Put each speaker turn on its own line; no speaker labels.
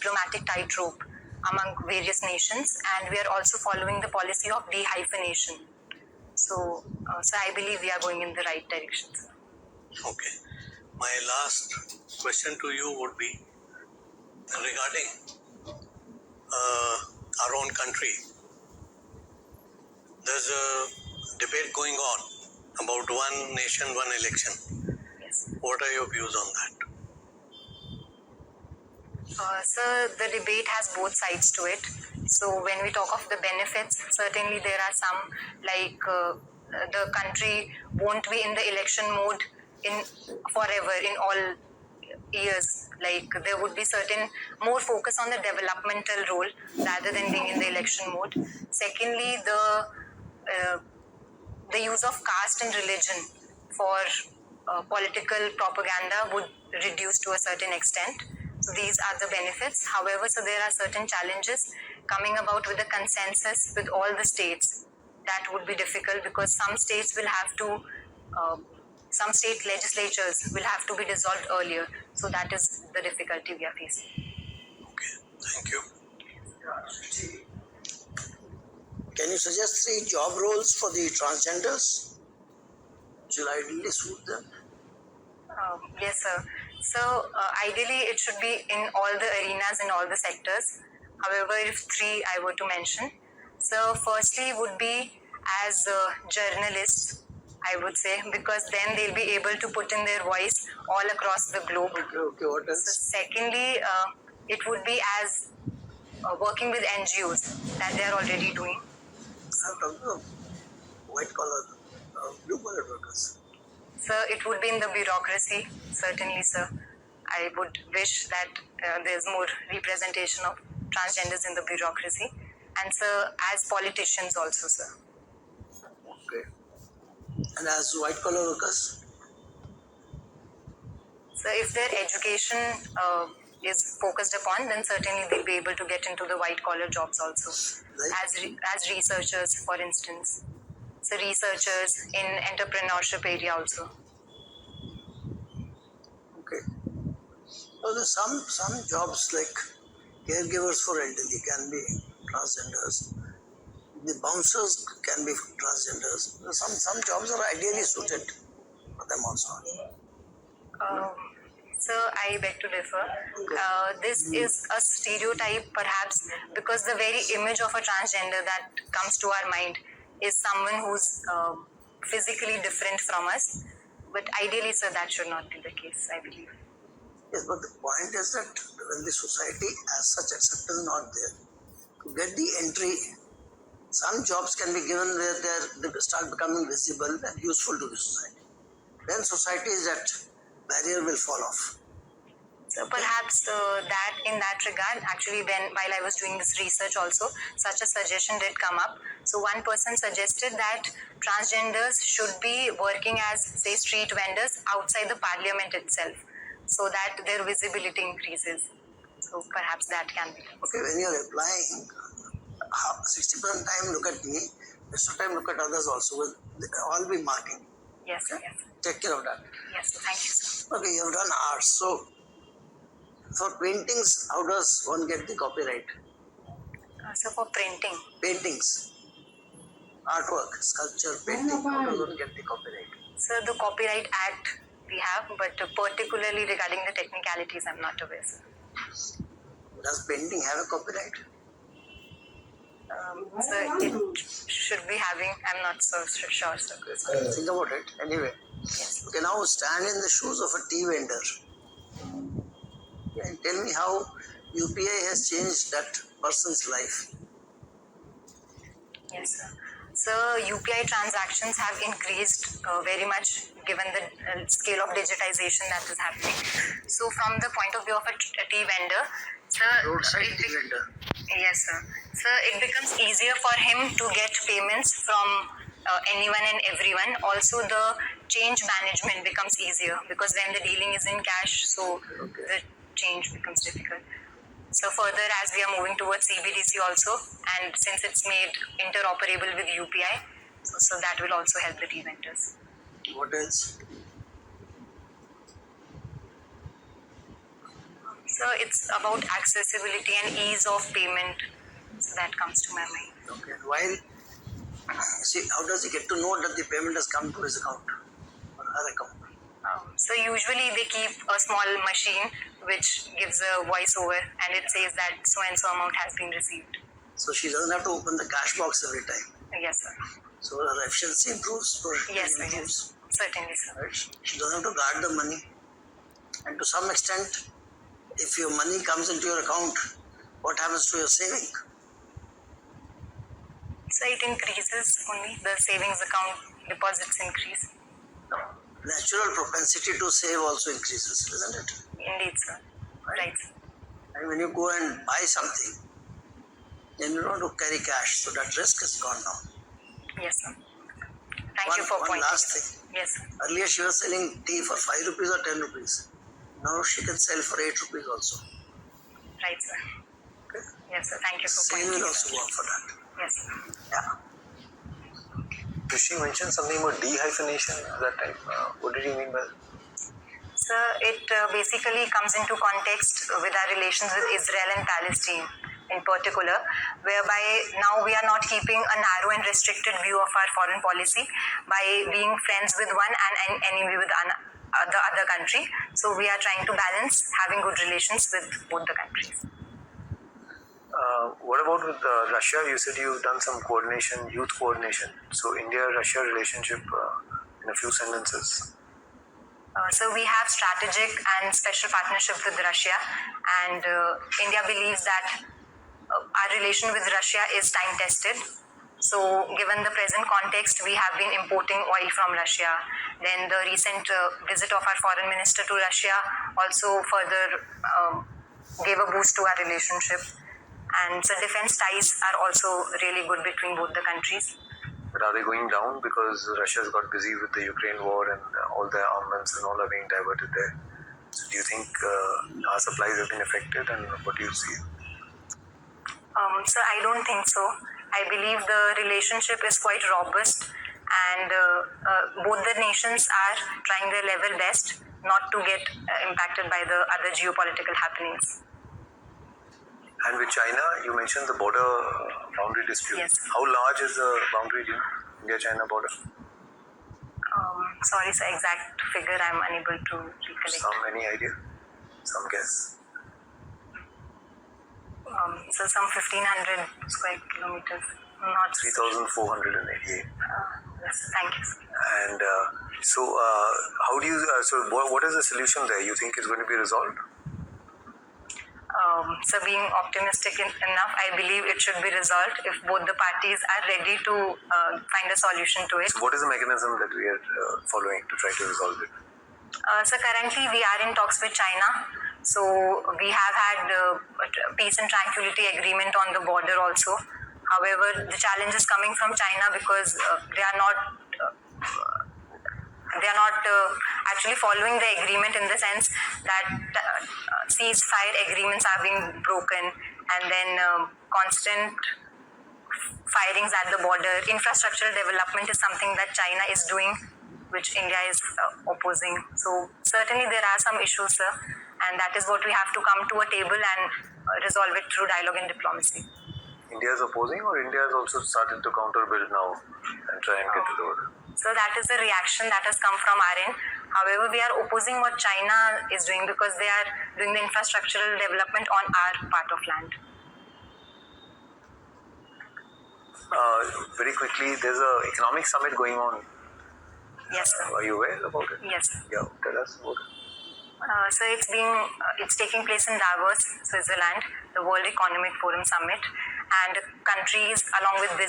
diplomatic tightrope among various nations, and we are also following the policy of de-hyphenation. So I believe we are going in the right direction.
Okay. My last question to you would be regarding our own country. There's a debate going on about one nation, one election.
Yes.
What are your views on that?
So the debate has both sides to it. So when we talk of the benefits, certainly there are some, like the country won't be in the election mode in forever, in all years. Like there would be certain more focus on the developmental role rather than being in the election mode. Secondly, the use of caste and religion for political propaganda would reduce to a certain extent. So these are the benefits. However, so there are certain challenges coming about with the consensus with all the states. That would be difficult because some states will have to, some state legislatures will have to be dissolved earlier. So that is the difficulty we are facing.
Okay, thank you.
Can you suggest 3 job roles for the transgenders? Should ideally suit them?
Yes, sir. So ideally it should be in all the arenas, in all the sectors. However, if 3 I were to mention. So firstly would be as journalists, I would say, because then they'll be able to put in their voice all across the globe.
Okay, what else?
So secondly, it would be as working with NGOs that they are already doing.
I'm talking of white collar, blue collar workers.
Sir, it would be in the bureaucracy, certainly, sir. I would wish that there's more representation of transgenders in the bureaucracy. And, sir, as politicians also, sir.
Okay. And as white collar workers?
So if their education is focused upon, then certainly they'll be able to get into the white collar jobs also.
Right.
As researchers, for instance. So researchers in entrepreneurship area also.
Okay. So there's some jobs like caregivers for elderly can be transgenders. The bouncers can be transgenders. Some jobs are ideally suited for them also.
So I beg to differ. This is a stereotype perhaps because the very image of a transgender that comes to our mind is someone who's physically different from us. But ideally, sir, that should not be the case, I believe.
Yes, but the point is that when the society as such acceptance is not there, to get the entry, some jobs can be given where they start becoming visible and useful to the society. Then society is that barrier will fall off.
So perhaps that in that regard, actually when while I was doing this research also, such a suggestion did come up. So one person suggested that transgenders should be working as, say, street vendors outside the parliament itself, so that their visibility increases. So perhaps that can be.
Okay, when you're applying, 60% time look at me, rest of time look at others also. Will all be marking.
Yes,
okay?
Yes.
Take care of that.
Yes, thank you, sir.
Okay, you have done arts. So for paintings, how does one get the copyright?
So for printing.
Paintings, artwork, sculpture, painting, how does one get the copyright?
So the Copyright Act we have, but particularly regarding the technicalities, I'm not aware, sir.
Does painting have a copyright?
So it should be having, I'm not so sure, sir.
Think about it. Anyway,
Yes.
okay, now stand in the shoes of a tea vendor. Okay, and tell me how UPI has changed that person's life.
Yes, sir. So UPI transactions have increased very much given the scale of digitization that is happening. So from the point of view of a tea vendor,
Roadside tea vendor.
Yes, sir. So it becomes easier for him to get payments from anyone and everyone. Also, the change management becomes easier because when the dealing is in cash, so the change becomes difficult. So further, as we are moving towards CBDC also, and since it's made interoperable with UPI, so that will also help the tea vendors.
What else?
So it's about accessibility and ease of payment. So that comes to my mind.
Okay. And while, see, how does he get to know that the payment has come to his account or her account?
So usually they keep a small machine which gives a voiceover and it says that so and so amount has been received.
So she doesn't have to open the cash box every time.
Yes, sir.
So her efficiency improves.
Yes, sir. Yes. Certainly, sir.
Right? She doesn't have to guard the money. And to some extent, if your money comes into your account, what happens to your saving?
So it increases only. The savings account deposits increase.
Natural propensity to save also increases, isn't it?
Indeed, sir. Right.
And when you go and buy something, then you don't have to carry cash, so that risk is gone now.
Yes, sir. Thank you for pointing.
One last thing.
Yes, sir.
Earlier she was selling tea for 5 rupees or 10 rupees. Now she can sell for 8 rupees also.
Right, sir.
Okay.
Yes, sir. Thank you for
Sale
pointing.
will also work for that.
Yes, sir.
Yeah.
She mentioned something about dehyphenation that time. What did you mean by that?
So it basically comes into context with our relations with Israel and Palestine in particular, whereby now we are not keeping a narrow and restricted view of our foreign policy by being friends with one and enemy with the other country. So we are trying to balance having good relations with both the countries.
What about with Russia? You said you've done some coordination, youth coordination. So India-Russia relationship in a few sentences.
So we have strategic and special partnership with Russia, and India believes that our relation with Russia is time tested. So given the present context, we have been importing oil from Russia. Then the recent visit of our foreign minister to Russia also further gave a boost to our relationship. And so defense ties are also really good between both the countries.
But are they going down because Russia's got busy with the Ukraine war and all their armaments and all are being diverted there? So do you think our supplies have been affected, and what do you see?
So I don't think so. I believe the relationship is quite robust, and both the nations are trying their level best not to get impacted by the other geopolitical happenings.
And with China, you mentioned the border boundary dispute.
Yes.
How large is the boundary, India-China border?
Sorry, sir, exact figure I'm unable to recollect.
Any idea? Some guess.
So some 1,500 square kilometers. Not
3,488.
Yes, thank you, sir.
And how do you? What is the solution there? You think it's going to be resolved?
So being optimistic enough, I believe it should be resolved if both the parties are ready to find a solution to it.
So what is the mechanism that we are following to try to resolve it?
So currently we are in talks with China. So we have had peace and tranquility agreement on the border also. However, the challenge is coming from China because they are not actually following the agreement, in the sense that ceasefire agreements are being broken, and then constant firings at the border. Infrastructural development is something that China is doing, which India is opposing. So certainly there are some issues, sir, and that is what we have to come to a table and resolve it through dialogue and diplomacy.
India is opposing, or India has also started to counter-build now and try and get to the border?
So that is the reaction that has come from our end. However, we are opposing what China is doing because they are doing the infrastructural development on our part of land.
Very quickly, there's an economic summit going on.
Yes, sir.
Are you aware about it?
Yes, sir.
Yeah, tell us about it.
So it's taking place in Dabas, Switzerland, the World Economic Forum Summit, and countries along with business